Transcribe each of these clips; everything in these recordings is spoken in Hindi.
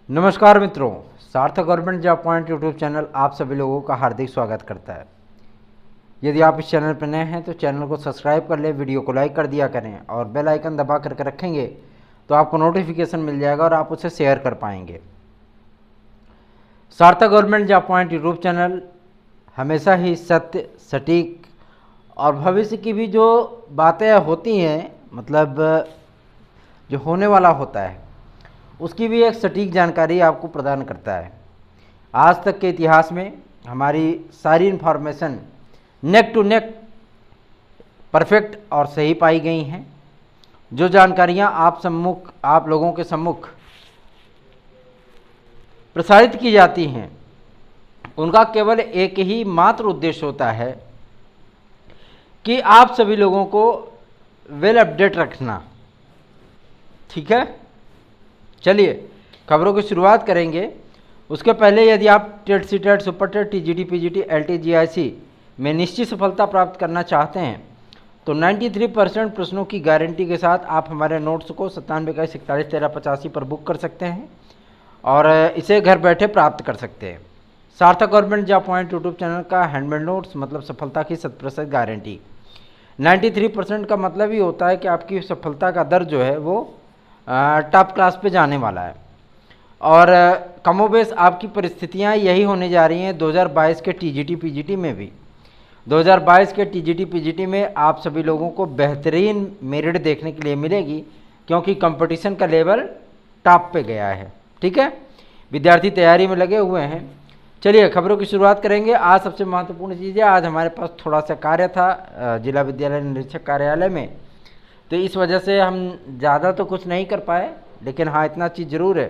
नमस्कार मित्रों, सार्थक government job point YouTube channel आप सभी लोगों का हार्दिक स्वागत करता है। यदि आप इस चैनल पर नए हैं तो चैनल को सब्सक्राइब कर लें, वीडियो को लाइक कर दिया करें और बेल आइकन दबा करके रखेंगे तो आपको नोटिफिकेशन मिल जाएगा और आप उसे शेयर कर पाएंगे। सार्थक government job point YouTube channel हमेशा ही सत्य, सटीक और भविष्य की भी जो बातें होती हैं, मतलब जो होने वाला होता है, उसकी भी एक सटीक जानकारी आपको प्रदान करता है। आज तक के इतिहास में हमारी सारी information neck to neck perfect और सही पाई गई हैं। जो जानकारियां आप लोगों के सम्मुख प्रसारित की जाती हैं, उनका केवल एक ही मात्र उद्देश्य होता है कि आप सभी लोगों को वेल अपडेट रखना। ठीक है, चलिए खबरों की शुरुआत करेंगे। उसके पहले यदि आप TET, CTET, super TET, TGT, PGT, LT, GIC में निश्चित सफलता प्राप्त करना चाहते हैं तो 93% प्रश्नों की गारंटी के साथ आप हमारे नोट्स को 9721411385 पर बुक कर सकते हैं और इसे घर बैठे प्राप्त कर सकते हैं। सार्थक government job point YouTube channel का हैंडमेड नोट्स मतलब सफलता की 100% गारंटी। 93% का मतलब ही होता है कि आपकी सफलता का दर जो है वो टॉप क्लास पे जाने वाला है। और कमोबेश आपकी परिस्थितियां यही होने जा रही हैं 2022 के टीजीटी पीजीटी में भी। 2022 के टीजीटी पीजीटी में आप सभी लोगों को बेहतरीन मेरिट देखने के लिए मिलेगी, क्योंकि कंपटीशन का लेवल टॉप पे गया है। ठीक है, विद्यार्थी तैयारी में लगे हुए हैं। चलिए खबरों की शुरुआत करेंगे। आज सबसे महत्वपूर्ण चीज़ है, आज हमारे पास थोड़ा सा कार्य था जिला विद्यालय निरीक्षक कार्यालय में, तो इस वजह से हम ज़्यादा तो कुछ नहीं कर पाए, लेकिन हाँ इतना चीज़ ज़रूर है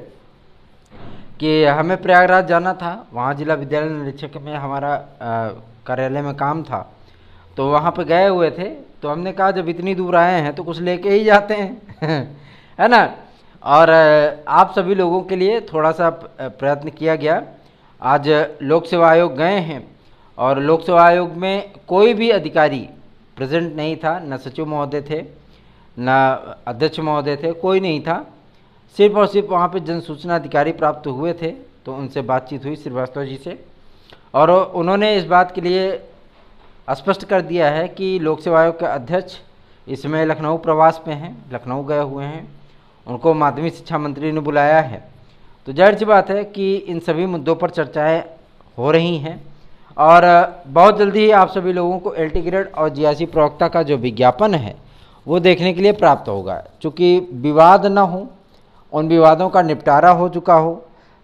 कि हमें प्रयागराज जाना था। वहाँ जिला विद्यालय निरीक्षक में हमारा कार्यालय में काम था, तो वहाँ पे गए हुए थे। तो हमने कहा जब इतनी दूर आए हैं तो कुछ लेके ही जाते हैं है ना। और आप सभी लोगों के लिए थोड़ा सा प्रयत्न किया गया। आज लोक सेवा आयोग गए हैं और लोक सेवा आयोग में कोई भी अधिकारी प्रेजेंट नहीं था, न सचिव महोदय थे न अध्यक्ष महोदय थे, कोई नहीं था। सिर्फ और सिर्फ वहाँ पे जन सूचना अधिकारी प्राप्त हुए थे, तो उनसे बातचीत हुई श्रीवास्तव जी से, और उन्होंने इस बात के लिए स्पष्ट कर दिया है कि लोक सेवा आयोग के अध्यक्ष इस समय लखनऊ प्रवास पे हैं, लखनऊ गए हुए हैं, उनको माध्यमिक शिक्षा मंत्री ने बुलाया है। तो जाहिर सी बात है कि इन सभी मुद्दों पर चर्चाएँ हो रही हैं और बहुत जल्दी ही आप सभी लोगों को एलटी ग्रेड और जीआईसी प्रवक्ता का जो विज्ञापन है वो देखने के लिए प्राप्त होगा। चूँकि विवाद न हो, उन विवादों का निपटारा हो चुका हो,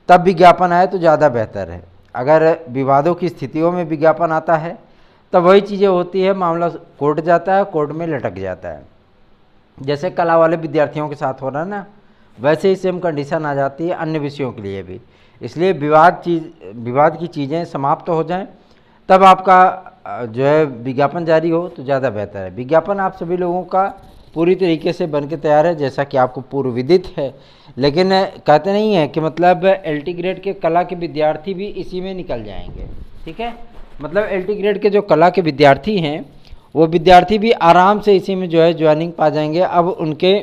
तब विज्ञापन आए तो ज़्यादा बेहतर है। अगर विवादों की स्थितियों में विज्ञापन आता है तब वही चीज़ें होती है, मामला कोर्ट जाता है, कोर्ट में लटक जाता है। जैसे कला वाले विद्यार्थियों के साथ हो रहा है ना, वैसे ही सेम कंडीशन आ जाती है अन्य विषयों के लिए भी। इसलिए विवाद की चीज़ें समाप्त हो जाएं, तब आपका जो है विज्ञापन जारी हो तो ज़्यादा बेहतर है। विज्ञापन आप सभी लोगों का पूरी तरीके से बन के तैयार है, जैसा कि आपको पूर्व विदित है। लेकिन कहते नहीं है कि मतलब एलटी ग्रेड के कला के विद्यार्थी भी इसी में निकल जाएंगे। ठीक है, मतलब एलटी ग्रेड के जो कला के विद्यार्थी हैं वो विद्यार्थी भी आराम से इसी में जो है ज्वाइनिंग पा जाएंगे। अब उनके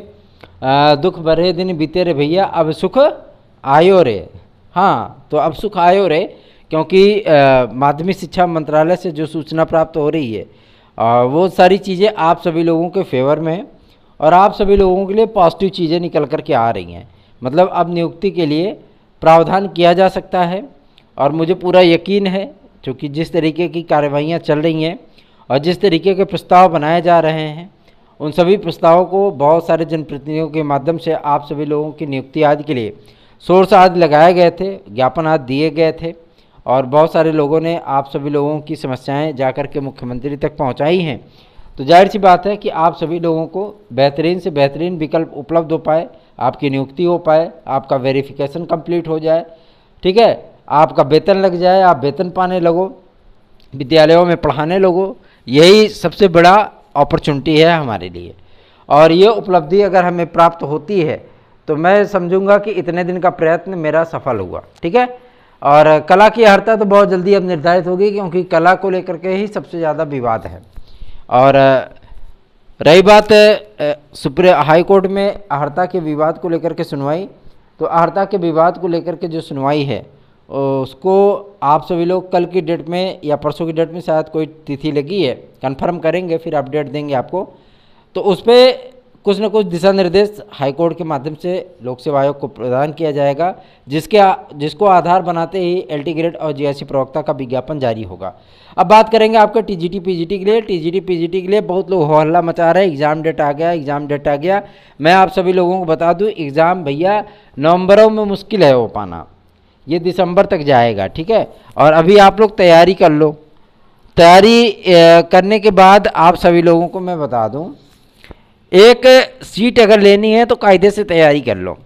दुख भरे दिन बीते रे भैया, अब सुख आयो रे। हाँ, तो अब सुख आयो रे, क्योंकि माध्यमिक शिक्षा मंत्रालय से जो सूचना प्राप्त हो रही है वो सारी चीज़ें आप सभी लोगों के फेवर में है और आप सभी लोगों के लिए पॉजिटिव चीज़ें निकल कर के आ रही हैं। मतलब अब नियुक्ति के लिए प्रावधान किया जा सकता है और मुझे पूरा यकीन है, क्योंकि जिस तरीके की कार्यवाहियाँ चल रही हैं और जिस तरीके के प्रस्ताव बनाए जा रहे हैं, उन सभी प्रस्तावों को बहुत सारे जनप्रतिनिधियों के माध्यम से आप सभी लोगों की नियुक्ति आदि के लिए सोर्स आदि लगाए गए थे, ज्ञापन आदि दिए गए थे और बहुत सारे लोगों ने आप सभी लोगों की समस्याएं जाकर के मुख्यमंत्री तक पहुंचाई हैं। तो जाहिर सी बात है कि आप सभी लोगों को बेहतरीन से बेहतरीन विकल्प उपलब्ध हो पाए, आपकी नियुक्ति हो पाए, आपका वेरिफिकेशन कंप्लीट हो जाए। ठीक है, आपका वेतन लग जाए, आप वेतन पाने लगो, विद्यालयों में पढ़ाने लगो। यही सबसे बड़ा अपॉर्चुनिटी है हमारे लिए, और ये उपलब्धि अगर हमें प्राप्त होती है तो मैं समझूंगा कि इतने दिन का प्रयत्न मेरा सफल हुआ। ठीक है, और कला की अर्हता तो बहुत जल्दी अब निर्धारित होगी, क्योंकि कला को लेकर के ही सबसे ज़्यादा विवाद है। और रही बात सुप्रीम हाई कोर्ट में अर्हता के विवाद को लेकर के सुनवाई, तो अर्हता के विवाद को लेकर के जो सुनवाई है उसको आप सभी लोग कल की डेट में या परसों की डेट में शायद कोई तिथि लगी है, कंफर्म करेंगे, फिर अपडेट देंगे आपको। तो उस पर कुछ न कुछ दिशा निर्देश हाईकोर्ट के माध्यम से लोक सेवा आयोग को प्रदान किया जाएगा, जिसको आधार बनाते ही एलटी ग्रेड और जीआईसी प्रवक्ता का विज्ञापन जारी होगा। अब बात करेंगे आपके टीजीटी पीजीटी के लिए। टीजीटी पीजीटी के लिए बहुत लोग हो हल्ला मचा रहे हैं, एग्ज़ाम डेट आ गया, एग्ज़ाम डेट आ गया। मैं आप सभी लोगों को बता दूं, एग्ज़ाम भैया नवंबरों में मुश्किल है हो पाना, ये दिसंबर तक जाएगा, ठीक है। और अभी आप लोग तैयारी कर लो। तैयारी करने के बाद आप सभी लोगों को मैं बता दूं, एक सीट अगर लेनी है तो कायदे से तैयारी कर लो।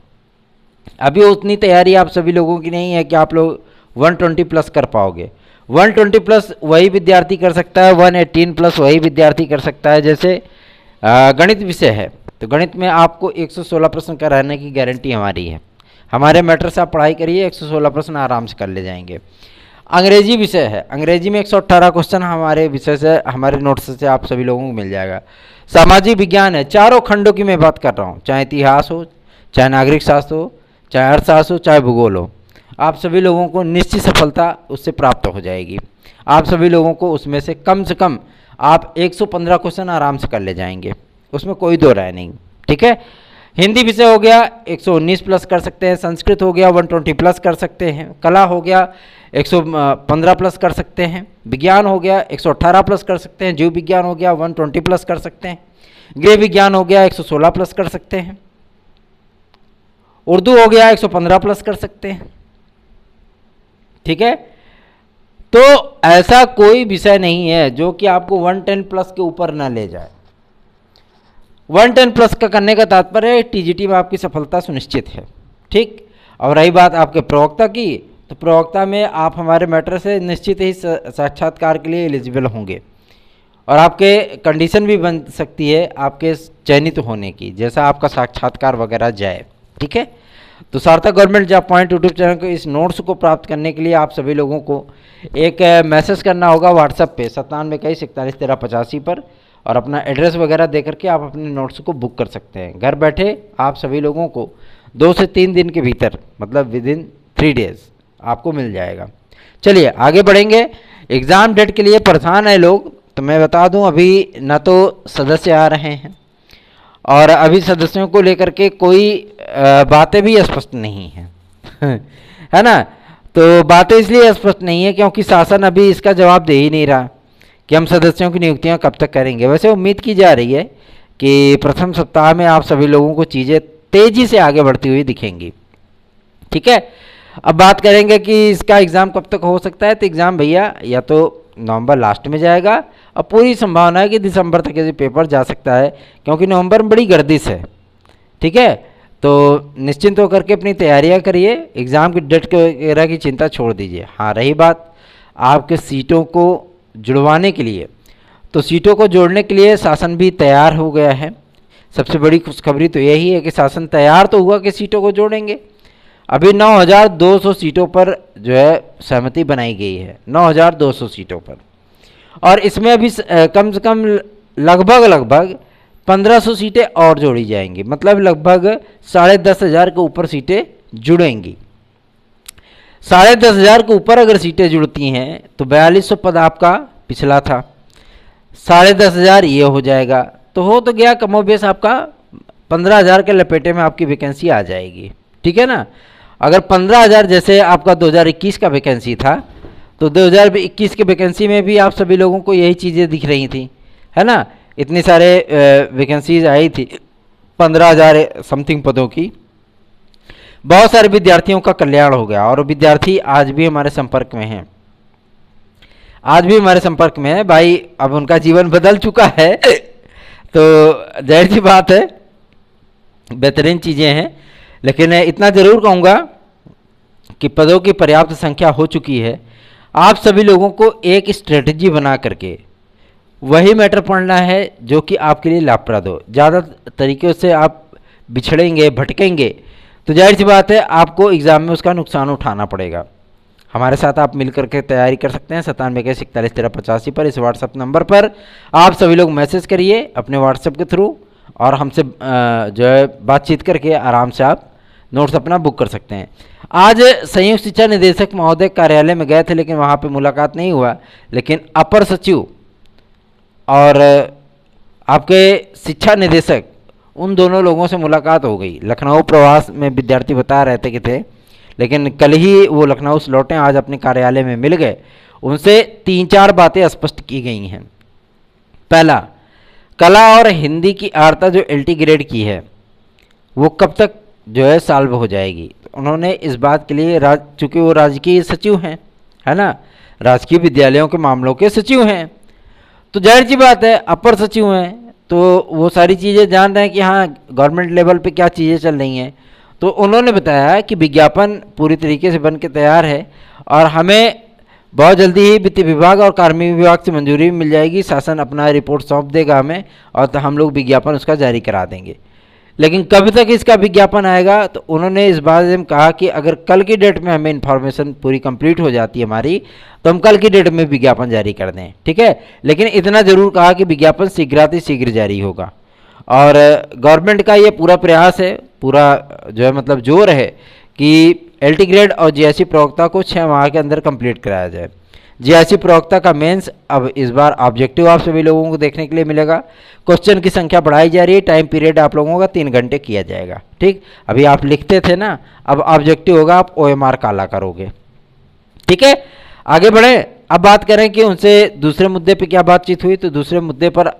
अभी उतनी तैयारी आप सभी लोगों की नहीं है कि आप लोग 120 प्लस कर पाओगे। 120 प्लस वही विद्यार्थी कर सकता है, 118 प्लस वही विद्यार्थी कर सकता है। जैसे गणित विषय है तो गणित में आपको 116 प्रश्न का रहने की गारंटी हमारी है। हमारे मैटर से आप पढ़ाई करिए, 116 प्रश्न आराम से कर ले जाएंगे। अंग्रेजी विषय है, अंग्रेजी में 118 क्वेश्चन हमारे विषय से, हमारे नोट्स से आप सभी लोगों को मिल जाएगा। सामाजिक विज्ञान है, चारों खंडों की मैं बात कर रहा हूँ, चाहे इतिहास हो, चाहे नागरिक शास्त्र हो, चाहे अर्थशास्त्र हो, चाहे भूगोल हो, आप सभी लोगों को निश्चित सफलता उससे प्राप्त हो जाएगी। आप सभी लोगों को उसमें से कम आप 115 क्वेश्चन आराम से कर ले जाएंगे, उसमें कोई दो राय नहीं, ठीक है। हिंदी विषय हो गया 119 प्लस कर सकते हैं, संस्कृत हो गया 120 प्लस कर सकते हैं, कला हो गया 115 प्लस कर सकते हैं, विज्ञान हो गया 118 प्लस कर सकते हैं, जीव विज्ञान हो गया 120 प्लस कर सकते हैं, गृह विज्ञान हो गया 116 प्लस कर सकते हैं, उर्दू हो गया 115 प्लस कर सकते हैं, ठीक है। तो ऐसा कोई विषय नहीं है जो कि आपको 110 प्लस के ऊपर ना ले जाए। 110 प्लस का करने का तात्पर्य टीजीटी में आपकी सफलता सुनिश्चित है, ठीक। और रही बात आपके प्रवक्ता की, तो प्रवक्ता में आप हमारे मैटर से निश्चित ही साक्षात्कार के लिए एलिजिबल होंगे और आपके कंडीशन भी बन सकती है आपके चयनित होने की, जैसा आपका साक्षात्कार वगैरह जाए, ठीक है। तो सार्थक government job point YouTube channel के इस नोट्स को प्राप्त करने के लिए आप सभी लोगों को एक मैसेज करना होगा व्हाट्सएप पे 9721411385 पर, और अपना एड्रेस वगैरह दे करके आप अपने नोट्स को बुक कर सकते हैं। घर बैठे आप सभी लोगों को 2 से 3 दिन के भीतर, मतलब विद इन 3 डेज आपको मिल जाएगा। चलिए आगे बढ़ेंगे। एग्ज़ाम डेट के लिए परेशान है लोग, तो मैं बता दूं अभी न तो सदस्य आ रहे हैं और अभी सदस्यों को लेकर के कोई बातें भी स्पष्ट नहीं हैं है ना। तो बातें इसलिए स्पष्ट नहीं है क्योंकि शासन अभी इसका जवाब दे ही नहीं रहा कि हम सदस्यों की नियुक्तियां कब तक करेंगे। वैसे उम्मीद की जा रही है कि प्रथम सप्ताह में आप सभी लोगों को चीज़ें तेज़ी से आगे बढ़ती हुई दिखेंगी, ठीक है। अब बात करेंगे कि इसका एग्ज़ाम कब तक हो सकता है। तो एग्ज़ाम भैया या तो नवंबर लास्ट में जाएगा और पूरी संभावना है कि दिसंबर तक ये पेपर जा सकता है, क्योंकि नवंबर में बड़ी गर्दिश है, ठीक है। तो निश्चिंत होकर के अपनी तैयारियां करिए, एग्ज़ाम की डेट वगैरह की चिंता छोड़ दीजिए। हाँ, रही बात आपके सीटों को जुड़वाने के लिए, तो सीटों को जोड़ने के लिए शासन भी तैयार हो गया है। सबसे बड़ी खुशखबरी तो यही है कि शासन तैयार तो हुआ कि सीटों को जोड़ेंगे। अभी 9200 सीटों पर जो है सहमति बनाई गई है, 9200 सीटों पर, और इसमें अभी कम से कम लगभग 1500 सीटें और जोड़ी जाएंगी, मतलब लगभग 10,500 के ऊपर सीटें जुड़ेंगी। 10,500 के ऊपर अगर सीटें जुड़ती हैं तो 4200 पद आपका पिछला था, 10,500 ये हो जाएगा, तो हो तो गया कमोबेश आपका 15,000 के लपेटे में आपकी वैकेंसी आ जाएगी, ठीक है ना। अगर 15,000 जैसे आपका 2021 का वैकेंसी था, तो 2021 के वैकेंसी में भी आप सभी लोगों को यही चीज़ें दिख रही थी, है ना। इतनी सारे वैकेंसीज आई थी 15,000 समथिंग पदों की। बहुत सारे विद्यार्थियों का कल्याण हो गया और विद्यार्थी आज भी हमारे संपर्क में हैं, आज भी हमारे संपर्क में है भाई। अब उनका जीवन बदल चुका है तो जाहिर सी बात है बेहतरीन चीज़ें हैं, लेकिन इतना ज़रूर कहूँगा कि पदों की पर्याप्त संख्या हो चुकी है। आप सभी लोगों को एक स्ट्रेटजी बना करके वही मैटर पढ़ना है जो कि आपके लिए लाभप्रद हो। ज़्यादा तरीक़ों से आप बिछड़ेंगे, भटकेंगे, तो जाहिर सी बात है आपको एग्ज़ाम में उसका नुकसान उठाना पड़ेगा। हमारे साथ आप मिल करके तैयारी कर सकते हैं 9721411385 पर। इस व्हाट्सएप नंबर पर आप सभी लोग मैसेज करिए अपने व्हाट्सएप के थ्रू, और हमसे जो है बातचीत करके आराम से आप नोट्स अपना बुक कर सकते हैं। आज संयुक्त शिक्षा निदेशक महोदय कार्यालय में गए थे, लेकिन वहाँ पे मुलाकात नहीं हुआ, लेकिन अपर सचिव और आपके शिक्षा निदेशक, उन दोनों लोगों से मुलाकात हो गई। लखनऊ प्रवास में विद्यार्थी बता रहे थे कि थे, लेकिन कल ही वो लखनऊ से लौटे, आज अपने कार्यालय में मिल गए। उनसे 3-4 बातें स्पष्ट की गई हैं। पहला, कला और हिंदी की आर्ता जो एलटी ग्रेड की है वो कब तक जो है सॉल्व हो जाएगी। उन्होंने इस बात के लिए चूँकि वो राजकीय सचिव हैं, है ना, राजकीय विद्यालयों के मामलों के सचिव हैं, तो जाहिर सी बात है अपर सचिव हैं, तो वो सारी चीज़ें जान रहे हैं कि हाँ गवर्नमेंट लेवल पे क्या चीज़ें चल रही हैं। तो उन्होंने बताया कि विज्ञापन पूरी तरीके से बन के तैयार है और हमें बहुत जल्दी ही वित्त विभाग और कार्मिक विभाग से मंजूरी मिल जाएगी। शासन अपना रिपोर्ट सौंप देगा हमें और तो हम लोग विज्ञापन उसका जारी करा देंगे। लेकिन कब तक इसका विज्ञापन आएगा, तो उन्होंने इस बारे में कहा कि अगर कल की डेट में हमें इन्फॉर्मेशन पूरी कंप्लीट हो जाती है हमारी, तो हम कल की डेट में विज्ञापन जारी कर दें, ठीक है। लेकिन इतना ज़रूर कहा कि विज्ञापन शीघ्र जारी होगा। और गवर्नमेंट का ये पूरा प्रयास है, पूरा जो है मतलब जोर है कि एलटी ग्रेड और जीआईसी प्रवक्ता को 6 माह के अंदर कंप्लीट कराया जाए। जीआईसी प्रवक्ता का मेंस अब इस बार ऑब्जेक्टिव आप सभी लोगों को देखने के लिए मिलेगा। क्वेश्चन की संख्या बढ़ाई जा रही है, टाइम पीरियड आप लोगों का 3 घंटे किया जाएगा, ठीक। अभी आप लिखते थे ना, अब ऑब्जेक्टिव होगा, आप ओएमआर काला करोगे, ठीक है। आगे बढ़े, अब बात करें कि उनसे दूसरे मुद्दे पे क्या बातचीत हुई। तो दूसरे मुद्दे पर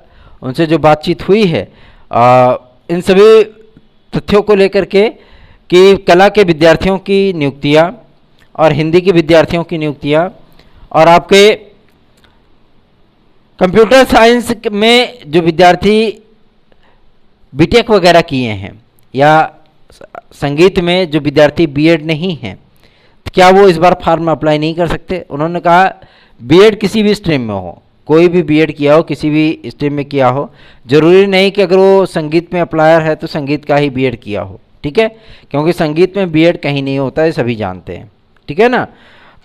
उनसे जो बातचीत हुई है इन सभी तथ्यों को लेकर के कि कला के विद्यार्थियों की नियुक्तियाँ और हिंदी के विद्यार्थियों की नियुक्तियाँ और आपके कंप्यूटर साइंस में जो विद्यार्थी बीटेक वगैरह किए हैं या संगीत में जो विद्यार्थी बीएड नहीं हैं, तो क्या वो इस बार फॉर्म अप्लाई नहीं कर सकते। उन्होंने कहा बीएड किसी भी स्ट्रीम में हो, कोई भी बीएड किया हो, किसी भी स्ट्रीम में किया हो, जरूरी नहीं कि अगर वो संगीत में अप्लायर है तो संगीत का ही बीएड किया हो, ठीक है, क्योंकि संगीत में बीएड कहीं नहीं होता है, सभी जानते हैं, ठीक है ना।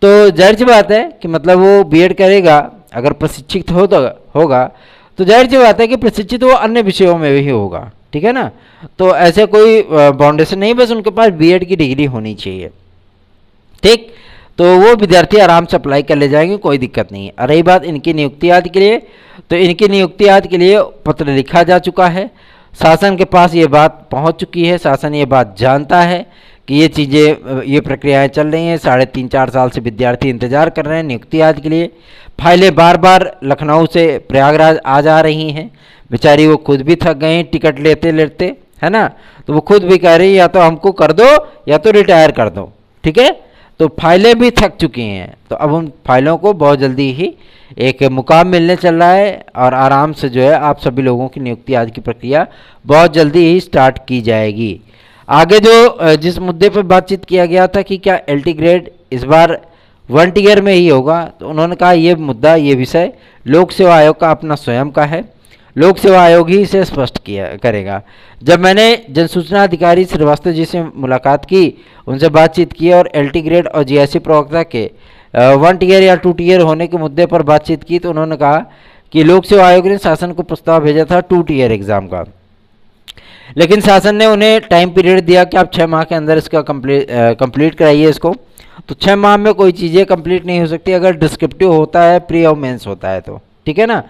तो जाहिर सी बात है कि मतलब वो बीएड करेगा, अगर प्रशिक्षित होगा तो जाहिर सी बात है कि प्रशिक्षित वो अन्य विषयों में भी होगा, ठीक है ना। तो ऐसे कोई बाउंडेशन नहीं, बस उनके पास बीएड की डिग्री होनी चाहिए, ठीक। तो वो विद्यार्थी आराम से अप्लाई कर ले जाएंगे, कोई दिक्कत नहीं है। और रही बात इनकी नियुक्ति आदि के लिए, तो इनकी नियुक्ति आदि के लिए पत्र लिखा जा चुका है, शासन के पास ये बात पहुंच चुकी है, शासन ये बात जानता है कि ये चीज़ें, ये प्रक्रियाएं चल रही हैं। 3.5-4 साल से विद्यार्थी इंतजार कर रहे हैं नियुक्ति आदि के लिए। फाइलें बार बार लखनऊ से प्रयागराज आ जा रही हैं, बेचारी वो खुद भी थक गए हैं टिकट लेते लेते, है ना। तो वो खुद भी कह रही है या तो हमको कर दो या तो रिटायर कर दो, ठीक है। तो फाइलें भी थक चुकी हैं, तो अब उन फाइलों को बहुत जल्दी ही एक मुकाम मिलने चल रहा है और आराम से जो है आप सभी लोगों की नियुक्ति आदि की प्रक्रिया बहुत जल्दी ही स्टार्ट की जाएगी। आगे जो जिस मुद्दे पर बातचीत किया गया था कि क्या एलटी ग्रेड इस बार 1 टियर में ही होगा, तो उन्होंने कहा ये मुद्दा, ये विषय लोक सेवा आयोग का अपना स्वयं का है, लोक सेवा आयोग ही इसे स्पष्ट करेगा। जब मैंने जनसूचना अधिकारी श्रीवास्तव जी से मुलाकात की, उनसे बातचीत की और एलटी ग्रेड और जीआईसी प्रवक्ता के 1 टियर या 2 टियर होने के मुद्दे पर बातचीत की, तो उन्होंने कहा कि लोक सेवा आयोग ने शासन को प्रस्ताव भेजा था 2 टियर एग्ज़ाम का, लेकिन शासन ने उन्हें टाइम पीरियड दिया कि आप 6 माह के अंदर इसका कंप्लीट कराइए इसको। तो 6 माह में कोई चीज़ें कंप्लीट नहीं हो सकती अगर डिस्क्रिप्टिव होता है, प्री और मेंस होता है, तो ठीक है ना।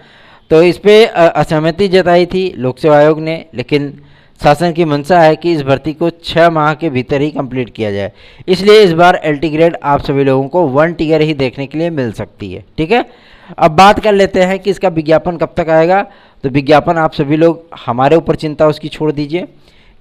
तो इस पर असहमति जताई थी लोक सेवा आयोग ने, लेकिन शासन की मंशा है कि इस भर्ती को 6 माह के भीतर ही कंप्लीट किया जाए। इसलिए इस बार एलटी ग्रेड आप सभी लोगों को 1 टियर ही देखने के लिए मिल सकती है, ठीक है। अब बात कर लेते हैं कि इसका विज्ञापन कब तक आएगा। तो विज्ञापन आप सभी लोग, हमारे ऊपर चिंता उसकी छोड़ दीजिए,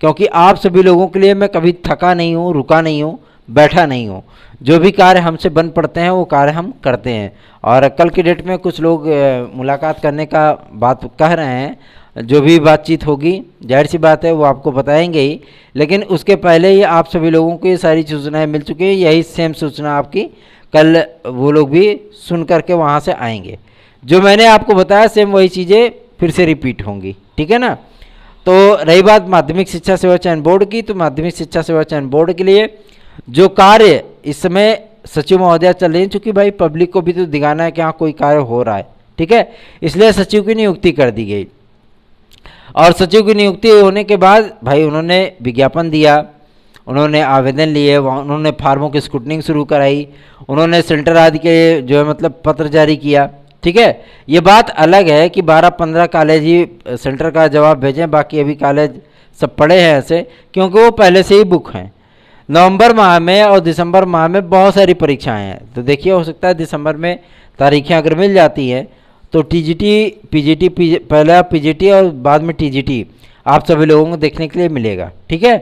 क्योंकि आप सभी लोगों के लिए मैं कभी थका नहीं हूँ, रुका नहीं हूँ, बैठा नहीं हूँ। जो भी कार्य हमसे बन पड़ते हैं वो कार्य हम करते हैं। और कल की डेट में कुछ लोग मुलाकात करने का बात कह रहे हैं, जो भी बातचीत होगी जाहिर सी बात है वो आपको बताएंगे ही, लेकिन उसके पहले ही आप सभी लोगों को ये सारी सूचनाएं मिल चुकी है। यही सेम सूचना आपकी कल वो लोग भी सुन करके वहाँ से आएंगे। जो मैंने आपको बताया सेम वही चीज़ें फिर से रिपीट होंगी, ठीक है ना। तो रही बात माध्यमिक शिक्षा सेवा चयन बोर्ड की, तो माध्यमिक शिक्षा सेवा चयन बोर्ड के लिए जो कार्य इस समय सचिव महोदया चल रही है, चूँकि भाई पब्लिक को भी तो दिखाना है कि हाँ कोई कार्य हो रहा है, ठीक है, इसलिए सचिव की नियुक्ति कर दी गई। और सचिव की नियुक्ति होने के बाद भाई उन्होंने विज्ञापन दिया उन्होंने आवेदन लिए, उन्होंने फार्मों की स्क्रूटनिंग शुरू कराई, उन्होंने सेंटर आदि के जो है मतलब पत्र जारी किया। ठीक है, ये बात अलग है कि 12-15 कॉलेज ही सेंटर का जवाब भेजें, बाकी अभी कॉलेज सब पड़े हैं ऐसे, क्योंकि वो पहले से ही बुक हैं। नवंबर माह में और दिसंबर माह में बहुत सारी परीक्षाएं हैं, तो देखिए हो सकता है दिसंबर में तारीखें अगर मिल जाती हैं तो टीजीटी, पीजीटी, पहला पीजीटी और बाद में टीजीटी आप सभी लोगों को देखने के लिए मिलेगा। ठीक है,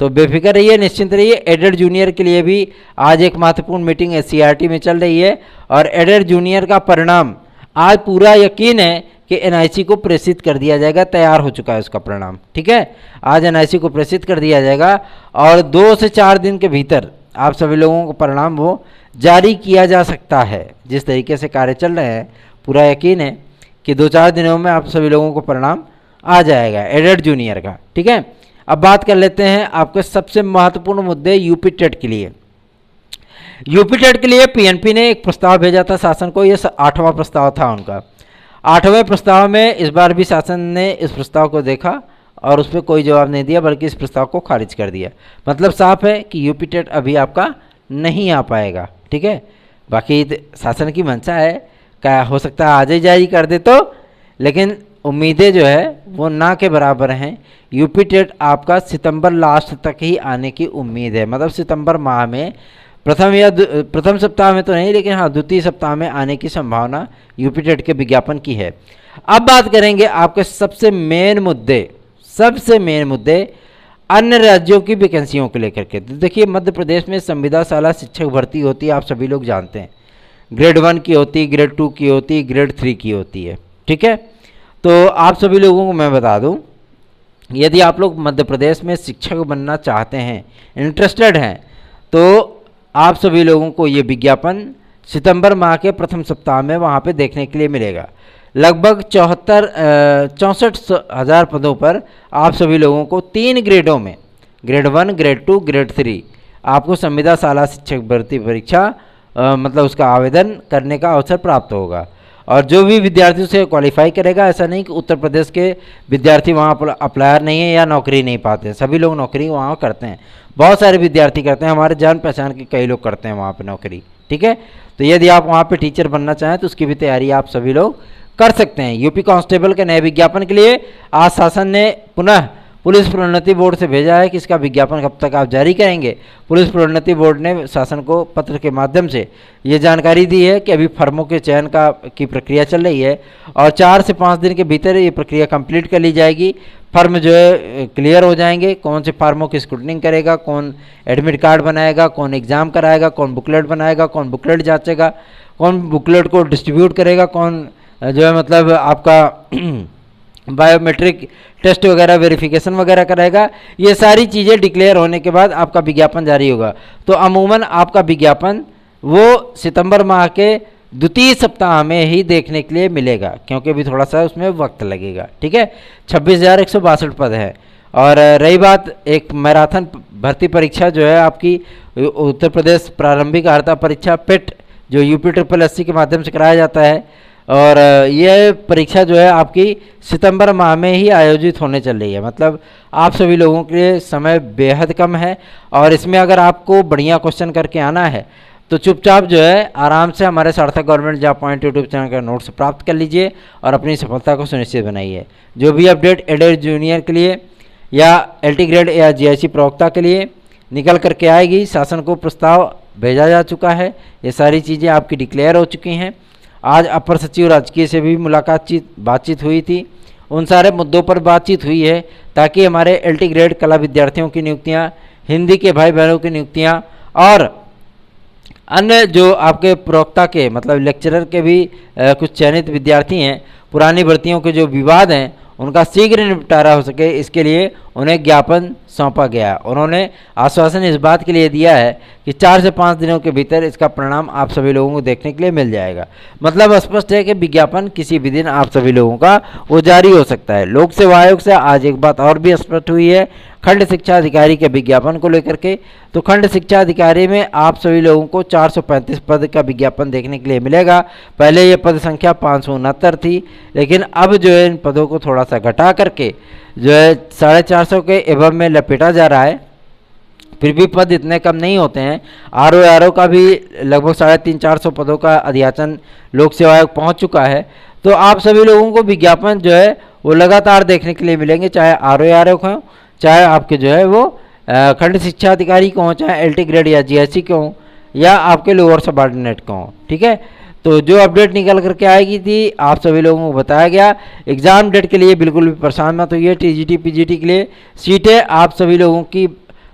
तो बेफिक्र रहिए, निश्चिंत रहिए। एडेड जूनियर के लिए भी आज एक महत्वपूर्ण मीटिंग एससीईआरटी में चल रही है और एडेड जूनियर का परिणाम आज पूरा यकीन है कि एनआईसी को प्रेषित कर दिया जाएगा, तैयार हो चुका है उसका परिणाम। ठीक है, आज एनआईसी को प्रेषित कर दिया जाएगा और 2 से 4 दिन के भीतर आप सभी लोगों को परिणाम वो जारी किया जा सकता है। जिस तरीके से कार्य चल रहे हैं पूरा यकीन है कि 2-4 दिनों में आप सभी लोगों को परिणाम आ जाएगा एडेड जूनियर का। ठीक है, अब बात कर लेते हैं आपके सबसे महत्वपूर्ण मुद्दे यूपी टेट के लिए। यूपी टेट के लिए पीएनपी ने एक प्रस्ताव भेजा था शासन को, ये 8वां प्रस्ताव था उनका। 8वें प्रस्ताव में इस बार भी शासन ने इस प्रस्ताव को देखा और उस पर कोई जवाब नहीं दिया, बल्कि इस प्रस्ताव को खारिज कर दिया। मतलब साफ है कि यूपी टेट अभी आपका नहीं आ पाएगा। ठीक है, बाकी शासन की मंशा है, क्या हो सकता है आज ही जारी कर दे तो, लेकिन उम्मीदें जो है वो ना के बराबर हैं। यूपी टेट आपका सितंबर लास्ट तक ही आने की उम्मीद है, मतलब सितंबर माह में प्रथम सप्ताह में तो नहीं, लेकिन हाँ द्वितीय सप्ताह में आने की संभावना यूपी टेट के विज्ञापन की है। अब बात करेंगे आपके सबसे मेन मुद्दे अन्य राज्यों की वैकेंसियों को लेकर के। तो देखिए मध्य प्रदेश में संविदा शाला शिक्षक भर्ती होती है, आप सभी लोग जानते हैं। ग्रेड 1 की होती, ग्रेड 2 की होती, ग्रेड 3 की होती है। ठीक है, तो आप सभी लोगों को मैं बता दूं, यदि आप लोग मध्य प्रदेश में शिक्षक बनना चाहते हैं, इंटरेस्टेड हैं, तो आप सभी लोगों को ये विज्ञापन सितंबर माह के प्रथम सप्ताह में वहाँ पे देखने के लिए मिलेगा। लगभग 64 हज़ार पदों पर आप सभी लोगों को 3 ग्रेडों में, ग्रेड 1, ग्रेड 2, ग्रेड 3 आपको संविदा शाला शिक्षक भर्ती परीक्षा मतलब उसका आवेदन करने का अवसर प्राप्त होगा। और जो भी विद्यार्थी उसे क्वालिफाई करेगा, ऐसा नहीं कि उत्तर प्रदेश के विद्यार्थी वहाँ अप्लायर नहीं है या नौकरी नहीं पाते हैं, सभी लोग नौकरी वहाँ करते हैं, बहुत सारे विद्यार्थी करते हैं, हमारे जान पहचान के कई लोग करते हैं वहाँ पे नौकरी। ठीक है, तो यदि आप वहाँ पे टीचर बनना चाहें तो उसकी भी तैयारी आप सभी लोग कर सकते हैं। यूपी कांस्टेबल के नए विज्ञापन के लिए आज शासन ने पुनः पुलिस प्रोन्नति बोर्ड से भेजा है कि इसका विज्ञापन कब तक आप जारी करेंगे। पुलिस प्रोन्नति बोर्ड ने शासन को पत्र के माध्यम से ये जानकारी दी है कि अभी फर्मों के चयन की प्रक्रिया चल रही है और 4 से 5 दिन के भीतर ये प्रक्रिया कंप्लीट कर ली जाएगी। फर्म जो है क्लियर हो जाएंगे, कौन से फार्मों की स्क्रूटनिंग करेगा, कौन एडमिट कार्ड बनाएगा, कौन एग्ज़ाम कराएगा, कौन बुकलेट बनाएगा, कौन बुकलेट जांचेगा, कौन बुकलेट को डिस्ट्रीब्यूट करेगा, कौन जो है मतलब आपका बायोमेट्रिक टेस्ट वगैरह वेरिफिकेशन वगैरह कराएगा। ये सारी चीज़ें डिक्लेयर होने के बाद आपका विज्ञापन जारी होगा। तो अमूमन आपका विज्ञापन वो सितंबर माह के द्वितीय सप्ताह में ही देखने के लिए मिलेगा, क्योंकि अभी थोड़ा सा उसमें वक्त लगेगा। ठीक है, 26,162 पद है। और रही बात एक मैराथन भर्ती परीक्षा जो है आपकी उत्तर प्रदेश प्रारंभिक अर्हता परीक्षा पेट, जो यूपी SSSC के माध्यम से कराया जाता है, और यह परीक्षा जो है आपकी सितंबर माह में ही आयोजित होने चल रही है। मतलब आप सभी लोगों के लिए समय बेहद कम है और इसमें अगर आपको बढ़िया क्वेश्चन करके आना है तो चुपचाप जो है आराम से हमारे सार्थक government job point YouTube channel का नोट्स प्राप्त कर लीजिए और अपनी सफलता को सुनिश्चित बनाइए। जो भी अपडेट एडेड जूनियर के लिए या LT ग्रेड या GIC प्रवक्ता के लिए निकल करके आएगी, शासन को प्रस्ताव भेजा जा चुका है, ये सारी चीज़ें आपकी डिक्लेयर हो चुकी हैं। आज अपर सचिव राजकीय से भी बातचीत हुई थी, उन सारे मुद्दों पर बातचीत हुई है ताकि हमारे LT ग्रेड कला विद्यार्थियों की नियुक्तियां, हिंदी के भाई बहनों की नियुक्तियां और अन्य जो आपके प्रवक्ता के मतलब लेक्चरर के भी कुछ चयनित विद्यार्थी हैं, पुरानी भर्तियों के जो विवाद हैं उनका शीघ्र निपटारा हो सके, इसके लिए उन्हें ज्ञापन सौंपा गया। उन्होंने आश्वासन इस बात के लिए दिया है कि 4 से 5 दिनों के भीतर इसका परिणाम आप सभी लोगों को देखने के लिए मिल जाएगा। मतलब स्पष्ट है कि विज्ञापन किसी भी दिन आप सभी लोगों का वो जारी हो सकता है। लोक सेवा आयोग से आज एक बात और भी स्पष्ट हुई है खंड शिक्षा अधिकारी के विज्ञापन को लेकर के। तो खंड शिक्षा अधिकारी में आप सभी लोगों को 435 पद का विज्ञापन देखने के लिए मिलेगा। पहले ये पद संख्या 569 थी, लेकिन अब जो है इन पदों को थोड़ा सा घटा करके जो है 450 के एवं में लपेटा जा रहा है फिर भी पद इतने कम नहीं होते हैं। आरओ का भी लगभग 350-400 पदों का अध्याचन लोक सेवा आयोग पहुँच चुका है। तो आप सभी लोगों को विज्ञापन जो है वो लगातार देखने के लिए मिलेंगे, चाहे आरओ के हों, चाहे आपके जो है वो खंड शिक्षा अधिकारी को हों, चाहे LT ग्रेड या GSC के हों, या आपके लोअर सबऑर्डिनेट को हों। ठीक है, तो जो अपडेट निकल करके आएगी थी आप सभी लोगों को बताया गया। एग्ज़ाम डेट के लिए बिल्कुल भी परेशान मत होइए। TGT PGT के लिए सीटें आप सभी लोगों की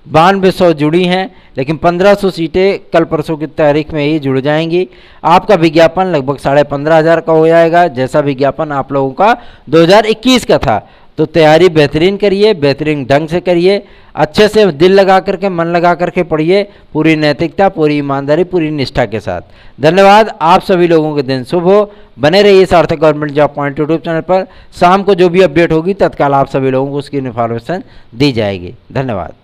9200 जुड़ी हैं, लेकिन 1500 सीटें कल परसों की तारीख में ही जुड़ जाएंगी। आपका विज्ञापन लगभग 15,500 का हो जाएगा, जैसा विज्ञापन आप लोगों का 2021 का था। तो तैयारी बेहतरीन करिए, बेहतरीन ढंग से करिए, अच्छे से दिल लगा करके, मन लगा करके पढ़िए, पूरी नैतिकता, पूरी ईमानदारी, पूरी निष्ठा के साथ। धन्यवाद। आप सभी लोगों के दिन शुभ हो। बने रहिए सार्थक government job point YouTube channel पर। शाम को जो भी अपडेट होगी तत्काल आप सभी लोगों को उसकी इन्फॉर्मेशन दी जाएगी। धन्यवाद।